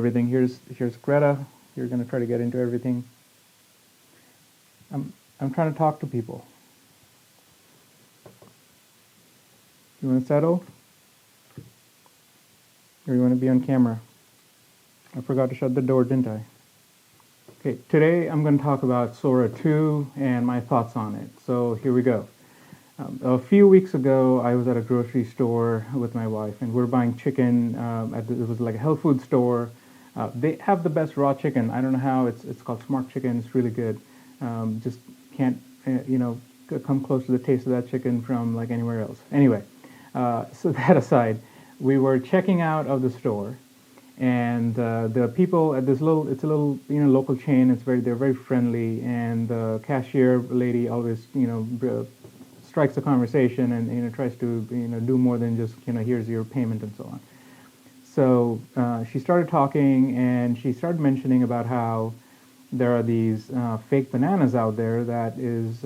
everything. Here's Greta. You're going to try to get into everything. I'm trying to talk to people. You want to settle? Or you want to be on camera? I forgot to shut the door, didn't I? Okay, today I'm going to talk about Sora 2 and my thoughts on it. So here we go. A few weeks ago, I was at a grocery store with my wife, and we're buying chicken. It was like a health food store. They have the best raw chicken. I don't know how. It's called Smart Chicken. It's really good. Just can't come close to the taste of that chicken from like anywhere else. Anyway, so that aside, we were checking out of the store, and the people at it's a little local chain. They're very friendly, and the cashier lady always strikes a conversation and tries to do more than just here's your payment and so on. So she started talking, and she started mentioning about how there are these fake bananas out there. That is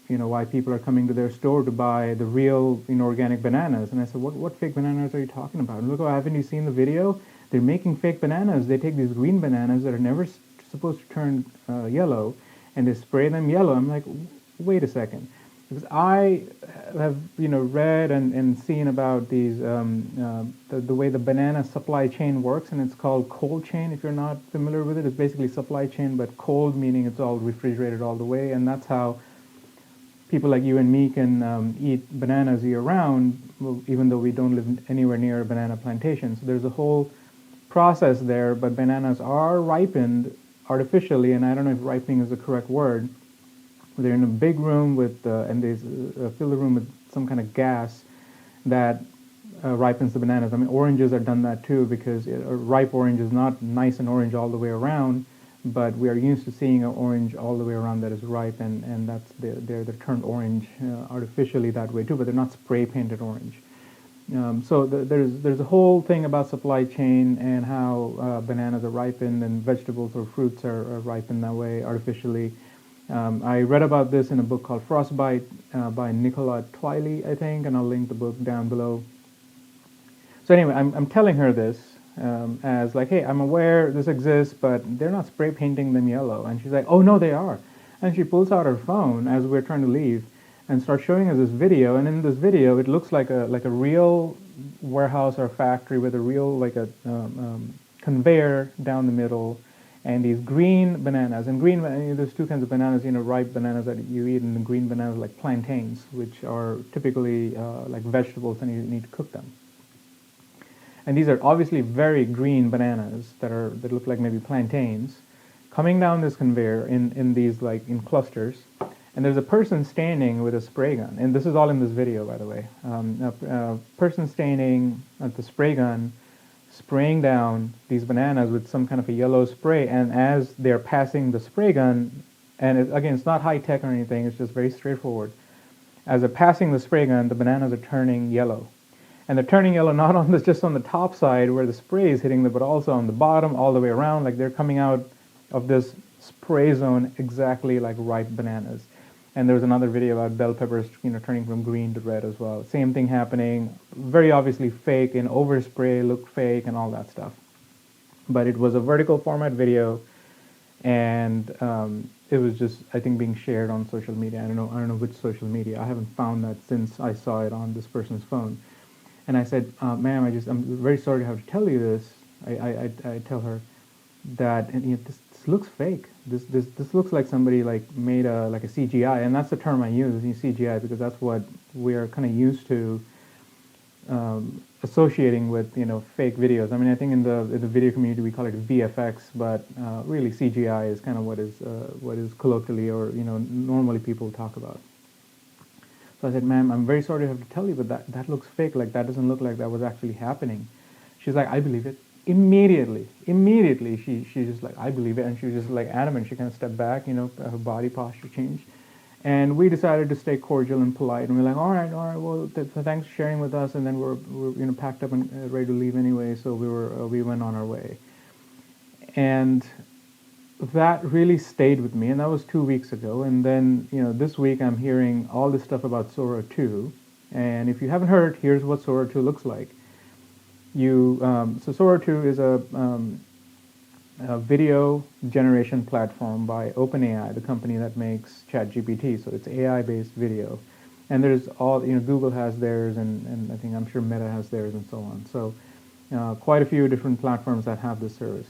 why people are coming to their store to buy the real organic bananas. And I said, what fake bananas are you talking about? And look, haven't you seen the video? They're making fake bananas. They take these green bananas that are never supposed to turn yellow, and they spray them yellow. I'm like, wait a second, because I have read and seen about these the way the banana supply chain works, and it's called cold chain. If you're not familiar with it, it's basically supply chain, but cold meaning it's all refrigerated all the way, and that's how people like you and me can eat bananas year-round, even though we don't live anywhere near a banana plantation. So there's a whole process there, but bananas are ripened artificially, and I don't know if ripening is the correct word. They're in a big room with, and they fill the room with some kind of gas that ripens the bananas. I mean, oranges are done that too, because a ripe orange is not nice and orange all the way around, but we are used to seeing an orange all the way around that is ripe, and they're turned orange artificially that way too, but they're not spray painted orange. So there's a whole thing about supply chain and how bananas are ripened and vegetables or fruits are ripened that way artificially. I read about this in a book called Frostbite by Nicola Twiley, I think, and I'll link the book down below. So anyway, I'm telling her this as like, hey, I'm aware this exists, but they're not spray painting them yellow. And she's like, oh no, they are. And she pulls out her phone as we're trying to leave and starts showing us this video. And in this video, it looks like a real warehouse or factory with a real conveyor down the middle. And these green bananas, and there's two kinds of bananas, ripe bananas that you eat, and the green bananas like plantains, which are typically like vegetables, and you need to cook them. And these are obviously very green bananas that look like maybe plantains, coming down this conveyor in these in clusters. And there's a person standing with a spray gun, and this is all in this video, by the way. A person standing at the spray gun, spraying down these bananas with some kind of a yellow spray, and as they're passing the spray gun, and again, it's not high tech or anything, it's just very straightforward. As they're passing the spray gun, the bananas are turning yellow. And they're turning yellow not just on the top side where the spray is hitting them, but also on the bottom, all the way around, like they're coming out of this spray zone exactly like ripe bananas. And there was another video about bell peppers, turning from green to red as well. Same thing happening, very obviously fake, and overspray looked fake and all that stuff. But it was a vertical format video, and it was just, I think, being shared on social media. I don't know which social media. I haven't found that since I saw it on this person's phone. And I said, ma'am, I'm very sorry to have to tell you this. I tell her that this looks fake. This looks like somebody made a CGI, and that's the term I use, CGI, because that's what we are kind of used to associating with fake videos. I mean, I think in the video community we call it VFX, but really CGI is kind of what is colloquially or normally people talk about. So I said, ma'am, I'm very sorry to have to tell you, but that looks fake. Like that doesn't look like that was actually happening. She's like, I believe it. Immediately, she's just like, I believe it, and she was just like adamant. She kind of stepped back, her body posture changed, and we decided to stay cordial and polite, and we're like, all right, well, thanks for sharing with us, and then we're packed up and ready to leave anyway, so we went on our way, and that really stayed with me, and that was 2 weeks ago, and then this week I'm hearing all this stuff about Sora 2, and if you haven't heard, here's what Sora 2 looks like. So Sora 2 is a video generation platform by OpenAI, the company that makes ChatGPT. So it's AI-based video, and there's all Google has theirs, and I think I'm sure Meta has theirs, and so on. So quite a few different platforms that have this service.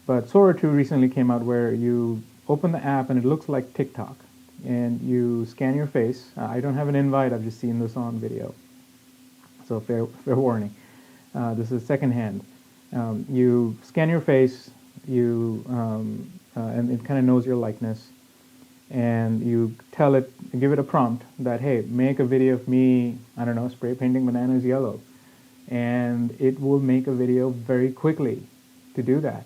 But Sora 2 recently came out where you open the app and it looks like TikTok, and you scan your face. I don't have an invite. I've just seen this on video, so fair warning. This is secondhand. You scan your face, and it kind of knows your likeness, and you give it a prompt that, hey, make a video of me, I don't know, spray painting bananas yellow, and it will make a video very quickly to do that.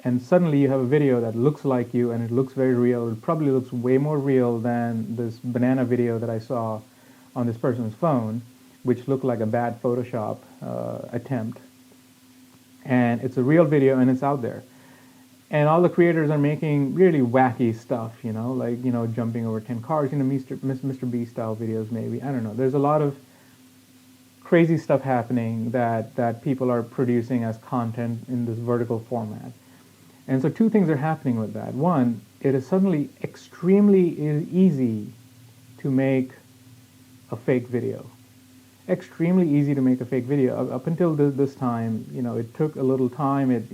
And suddenly you have a video that looks like you, and it looks very real. It probably looks way more real than this banana video that I saw on this person's phone, which looked like a bad Photoshop attempt. And it's a real video, and it's out there. And all the creators are making really wacky stuff, like, jumping over 10 cars, Mr. Beast style videos maybe. I don't know. There's a lot of crazy stuff happening that people are producing as content in this vertical format. And so two things are happening with that. One, it is suddenly extremely easy to make a fake video. Extremely easy to make a fake video. Up until this time, it took a little time. You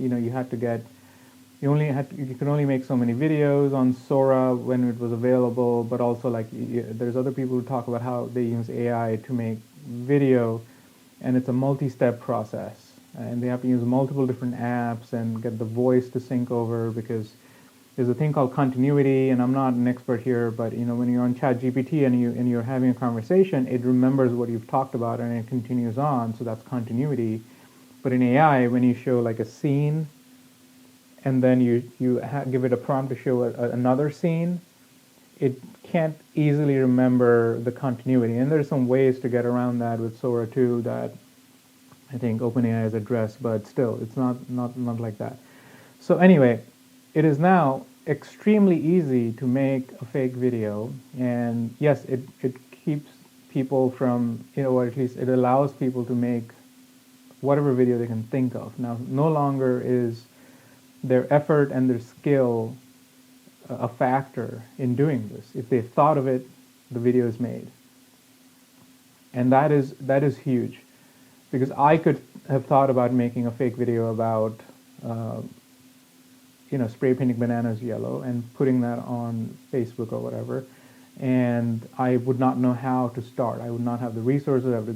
could only make so many videos on Sora when it was available, but also there's other people who talk about how they use AI to make video, and it's a multi-step process, and they have to use multiple different apps and get the voice to sync over, because there's a thing called continuity, and I'm not an expert here, but when you're on ChatGPT and you're having a conversation, it remembers what you've talked about and it continues on, so that's continuity. But in AI, when you show like a scene, and then you give it a prompt to show another scene, it can't easily remember the continuity. And there's some ways to get around that with Sora 2 that I think OpenAI has addressed, but still, it's not like that. So anyway, it is now extremely easy to make a fake video, and yes, it keeps people from, or at least it allows people to make whatever video they can think of. Now, no longer is their effort and their skill a factor in doing this. If they thought of it, the video is made. And that is huge, because I could have thought about making a fake video about spray painting bananas yellow and putting that on Facebook or whatever, and I would not know how to start. I would not have the resources. I have to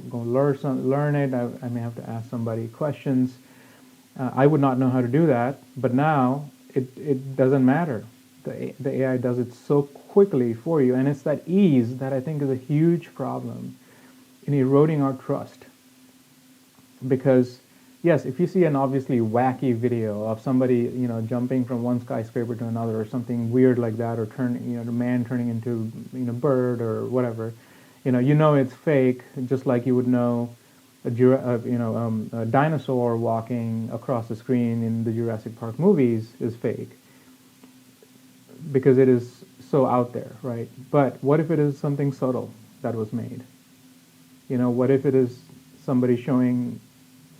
go learn it. I may have to ask somebody questions. I would not know how to do that, but now it doesn't matter. The AI does it so quickly for you, and it's that ease that I think is a huge problem in eroding our trust. Because yes, if you see an obviously wacky video of somebody jumping from one skyscraper to another, or something weird like that, or the man turning into bird or whatever, it's fake, just like you would know a dinosaur walking across the screen in the Jurassic Park movies is fake, because it is so out there, right? But what if it is something subtle that was made? What if it is somebody showing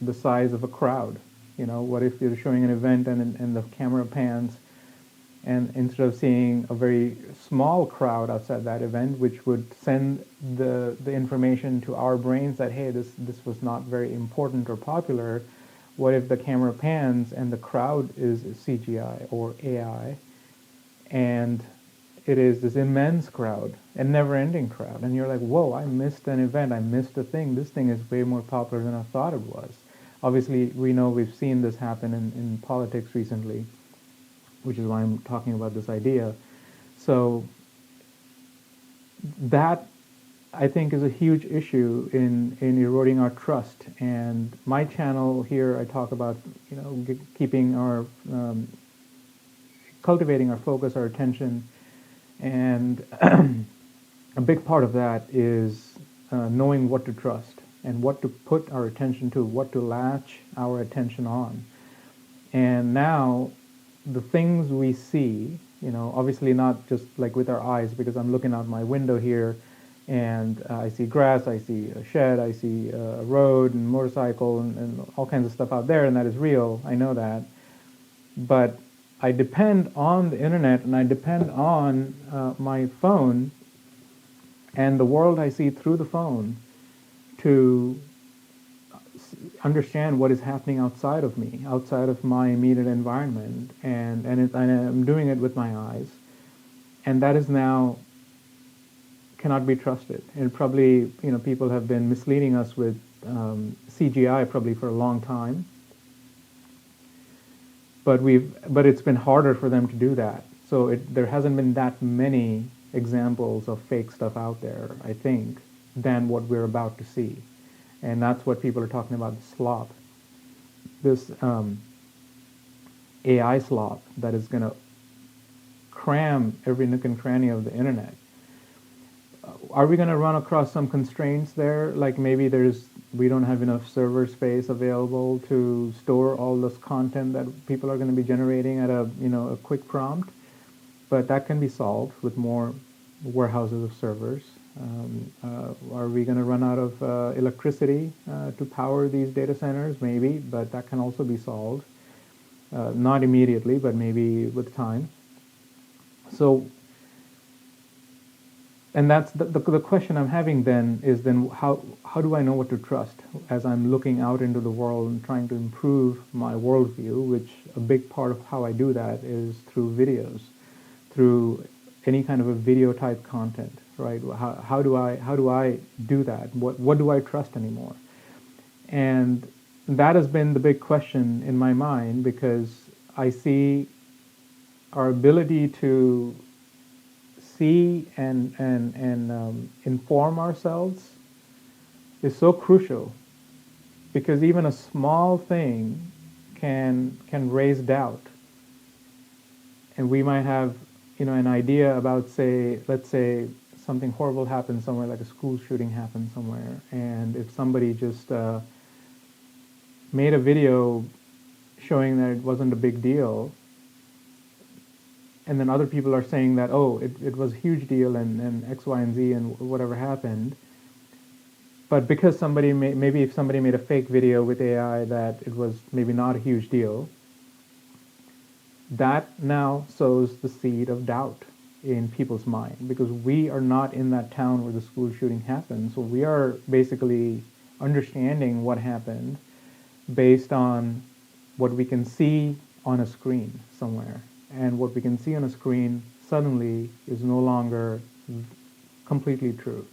the size of a crowd? What if you're showing an event and the camera pans, and instead of seeing a very small crowd outside that event, which would send the information to our brains that, hey, this was not very important or popular, what if the camera pans and the crowd is CGI or AI, and it is this immense crowd, a never-ending crowd, and you're like, whoa, I missed an event, I missed a thing, this thing is way more popular than I thought it was. Obviously, we've seen this happen in politics recently, which is why I'm talking about this idea. So that, I think, is a huge issue in eroding our trust. And my channel here, I talk about keeping our cultivating our focus, our attention, and a big part of that is knowing what to trust and what to put our attention to, what to latch our attention on. And now, the things we see, obviously not just like with our eyes, because I'm looking out my window here, and I see grass, I see a shed, I see a road and motorcycle and all kinds of stuff out there, and that is real. I know that. But I depend on the internet and I depend on my phone and the world I see through the phone to understand what is happening outside of me, outside of my immediate environment, and I'm doing it with my eyes, and that is now cannot be trusted. And probably, people have been misleading us with CGI probably for a long time, but it's been harder for them to do that. So there hasn't been that many examples of fake stuff out there, I think, than what we're about to see. And that's what people are talking about, the slop. This AI slop that is going to cram every nook and cranny of the internet. Are we going to run across some constraints there? Like maybe we don't have enough server space available to store all this content that people are going to be generating at a quick prompt. But that can be solved with more warehouses of servers. Are we going to run out of electricity to power these data centers? Maybe, but that can also be solved. Not immediately, but maybe with time. So, and that's the question I'm having then is how do I know what to trust as I'm looking out into the world and trying to improve my worldview, which a big part of how I do that is through videos, through any kind of a video type content, right? How do I do that? What do I trust anymore? And that has been the big question in my mind, because I see our ability to see and inform ourselves is so crucial, because even a small thing can raise doubt, and we might have an idea about, let's say something horrible happens somewhere, like a school shooting happens somewhere, and if somebody just made a video showing that it wasn't a big deal, and then other people are saying that, oh, it was a huge deal and X, Y, and Z and whatever happened. But because maybe if somebody made a fake video with AI that it was maybe not a huge deal, that now sows the seed of doubt in people's mind, because we are not in that town where the school shooting happened. So we are basically understanding what happened based on what we can see on a screen somewhere. And what we can see on a screen suddenly is no longer completely true.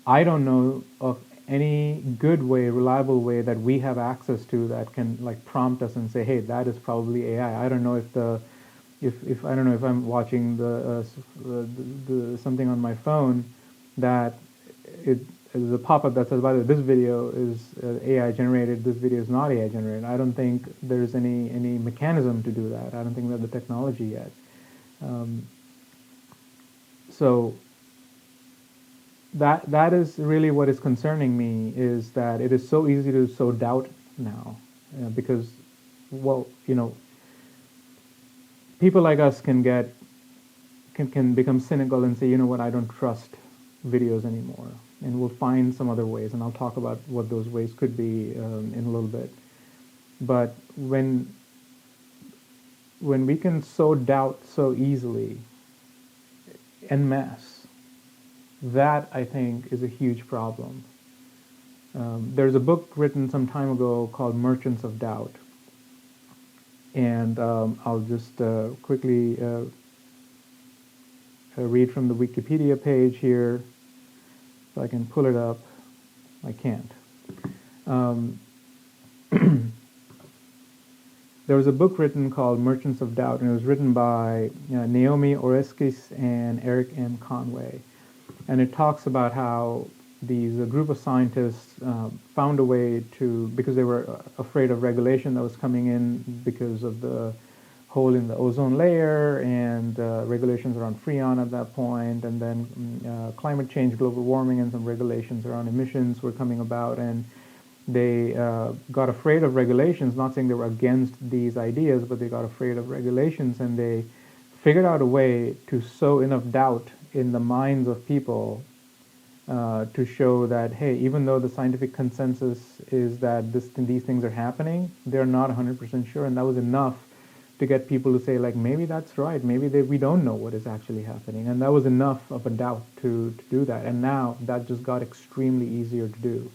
I don't know of any good way, reliable way that we have access to that can prompt us and say, hey, that is probably AI. I don't know if I don't know if I'm watching the something on my phone that there's a pop-up that says, by the way, this video is AI generated, this video is not AI generated. I don't think there's any mechanism to do that. I don't think we have the technology yet. So that is really what is concerning me, is that it is so easy to sow doubt now, because, people like us can become cynical and say, you know what, I don't trust videos anymore, and we'll find some other ways, and I'll talk about what those ways could be in a little bit. But when we can sow doubt so easily en masse, that I think is a huge problem. There's a book written some time ago called Merchants of Doubt, and I'll just quickly read from the Wikipedia page here. If I can pull it up. I can't. There was a book written called Merchants of Doubt, and it was written by Naomi Oreskes and Eric M. Conway. And it talks about how a group of scientists found a way to, because they were afraid of regulation that was coming in because of the hole in the ozone layer and regulations around Freon at that point, and then climate change, global warming, and some regulations around emissions were coming about, and they got afraid of regulations, not saying they were against these ideas, but they got afraid of regulations, and they figured out a way to sow enough doubt in the minds of people to show that, hey, even though the scientific consensus is that these things are happening, they're not 100% sure, and that was enough to get people to say, like, maybe that's right, maybe we don't know what is actually happening, and that was enough of a doubt to do that, and now that just got extremely easier to do,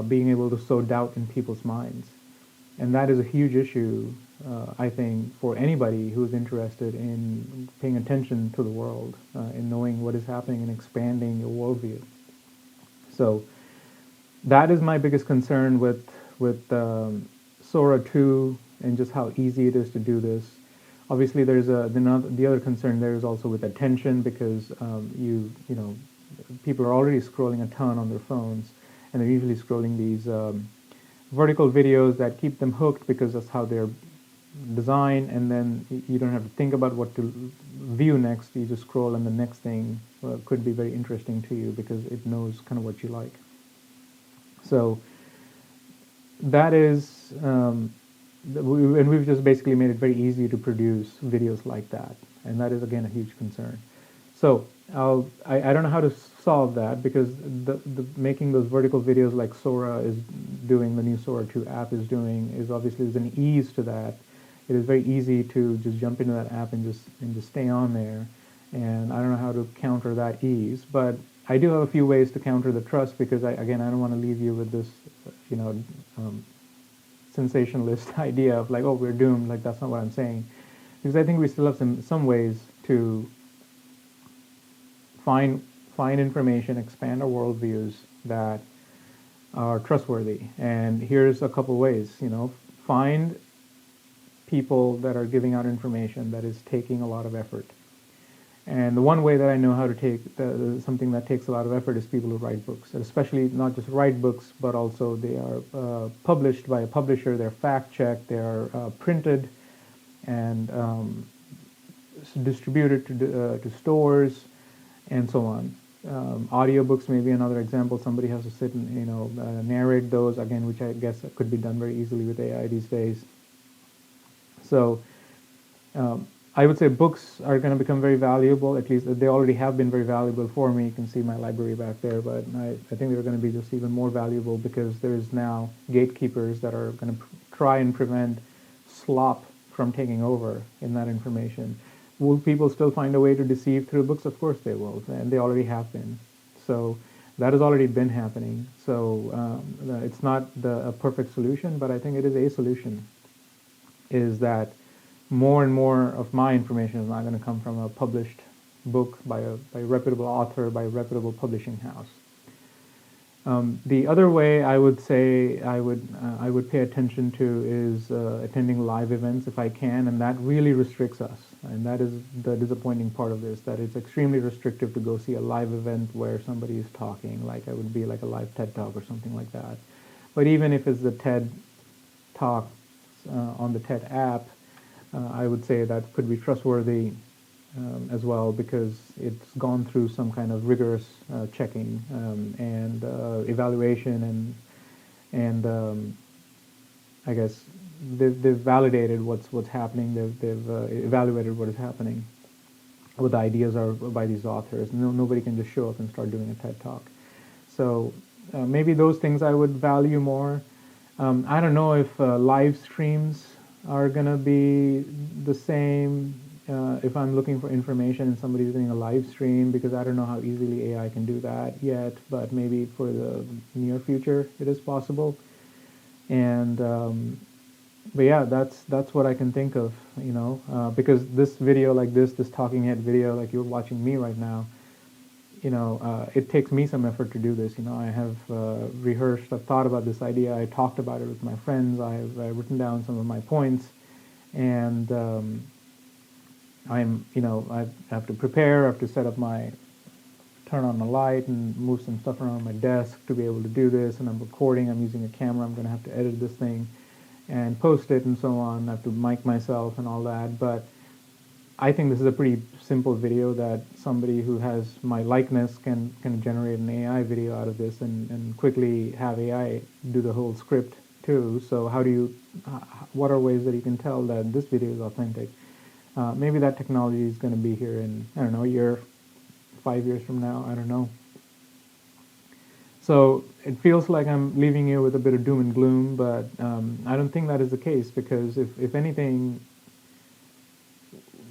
being able to sow doubt in people's minds. And that is a huge issue, I think, for anybody who is interested in paying attention to the world, in knowing what is happening and expanding your worldview. So that is my biggest concern with Sora 2 and just how easy it is to do this. Obviously, there's the other concern there is also with attention, because you know people are already scrolling a ton on their phones, and they're usually scrolling these vertical videos that keep them hooked because that's how they're designed, and then you don't have to think about what to view next. You just scroll, and the next thing could be very interesting to you because it knows kind of what you like. So that is, and we've just basically made it very easy to produce videos like that, and that is again a huge concern. So I don't know how to solve that, because the making those vertical videos like Sora is doing, the new Sora 2 app is doing, is obviously there's an ease to that. It is very easy to just jump into that app and just stay on there, and I don't know how to counter that ease, but I do have a few ways to counter the trust, because I don't want to leave you with this, sensationalist idea of like, oh, we're doomed. Like, that's not what I'm saying, because I think we still have some ways to find information, expand our worldviews that are trustworthy. And here's a couple ways. Find people that are giving out information that is taking a lot of effort. And the one way that I know how to take something that takes a lot of effort is people who write books, especially not just write books, but also they are published by a publisher, they're fact-checked, they are printed and distributed to stores, and so on. Audiobooks may be another example. Somebody has to sit and narrate those, again, which I guess could be done very easily with AI these days. So I would say books are going to become very valuable. At least they already have been very valuable for me. You can see my library back there, but I think they're going to be just even more valuable, because there's now gatekeepers that are going to try and prevent slop from taking over in that information. Will people still find a way to deceive through books? Of course they will, and they already have been. So that has already been happening. So it's not a perfect solution, but I think it is a solution, is that more and more of my information is not going to come from a published book by a reputable author, by a reputable publishing house. The other way I would say I would pay attention to is attending live events if I can, and that really restricts us. And that is the disappointing part of this, that it's extremely restrictive to go see a live event where somebody is talking, like it would be like a live TED Talk or something like that. But even if it's the TED Talk on the TED app, I would say that could be trustworthy as well, because it's gone through some kind of rigorous checking and evaluation, and I guess they've validated what's happening. They've evaluated what is happening, what the ideas are by these authors. Nobody can just show up and start doing a TED Talk. So maybe those things I would value more. I don't know if live streams are going to be the same if I'm looking for information and somebody's doing a live stream, because I don't know how easily AI can do that yet, but maybe for the near future it is possible. And but yeah, that's what I can think of, because this video like this talking head video like you're watching me right now, it takes me some effort to do this. I have rehearsed, I've thought about this idea, I talked about it with my friends, I've written down some of my points, and I have to prepare, I have to turn on the light and move some stuff around my desk to be able to do this, and I'm recording, I'm using a camera, I'm going to have to edit this thing and post it and so on, I have to mic myself and all that, but I think this is a pretty simple video that somebody who has my likeness can generate an AI video out of this and quickly have AI do the whole script too. So what are ways that you can tell that this video is authentic? Maybe that technology is going to be here in, I don't know, a year, 5 years from now, I don't know. So it feels like I'm leaving you with a bit of doom and gloom, but I don't think that is the case, because if anything,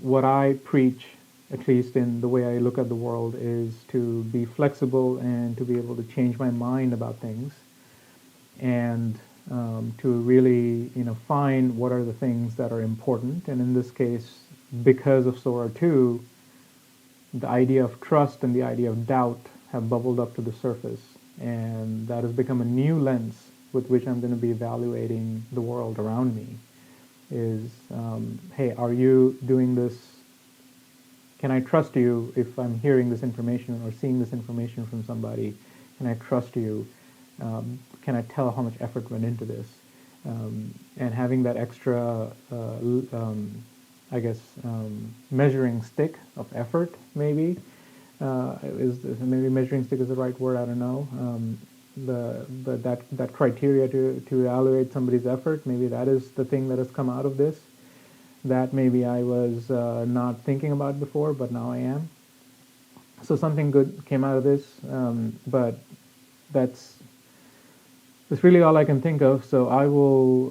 what I preach, at least in the way I look at the world, is to be flexible and to be able to change my mind about things, and to really, find what are the things that are important. And in this case, because of Sora 2, the idea of trust and the idea of doubt have bubbled up to the surface, and that has become a new lens with which I'm going to be evaluating the world around me. Is, hey, are you doing this? Can I trust you if I'm hearing this information or seeing this information from somebody? Can I trust you? Can I tell how much effort went into this? And having that extra, measuring stick of effort, maybe, maybe measuring stick is the right word, I don't know. That criteria to evaluate somebody's effort, maybe that is the thing that has come out of this, that maybe I was not thinking about before, but now I am. So something good came out of this, but that's really all I can think of. So I will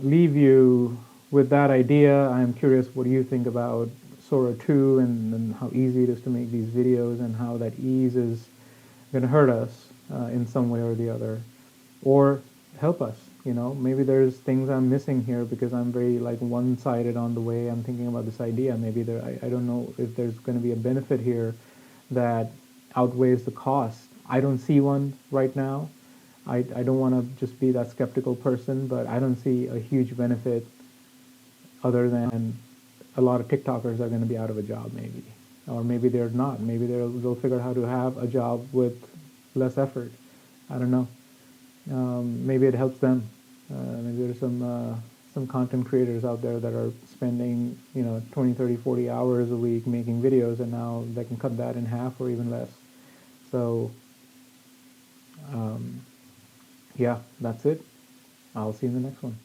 leave you with that idea. I'm curious what you think about Sora 2 and how easy it is to make these videos, and how that ease is going to hurt us in some way or the other, or help us. Maybe there's things I'm missing here because I'm very one-sided on the way I'm thinking about this idea. Maybe I don't know if there's going to be a benefit here that outweighs the cost. I don't see one right now. I don't want to just be that skeptical person, but I don't see a huge benefit other than a lot of TikTokers are going to be out of a job, maybe. Or maybe they're not. Maybe they'll figure out how to have a job with less effort. I don't know. Maybe it helps them. Maybe there's some content creators out there that are spending 20, 30, 40 hours a week making videos, and now they can cut that in half or even less. So yeah, that's it. I'll see you in the next one.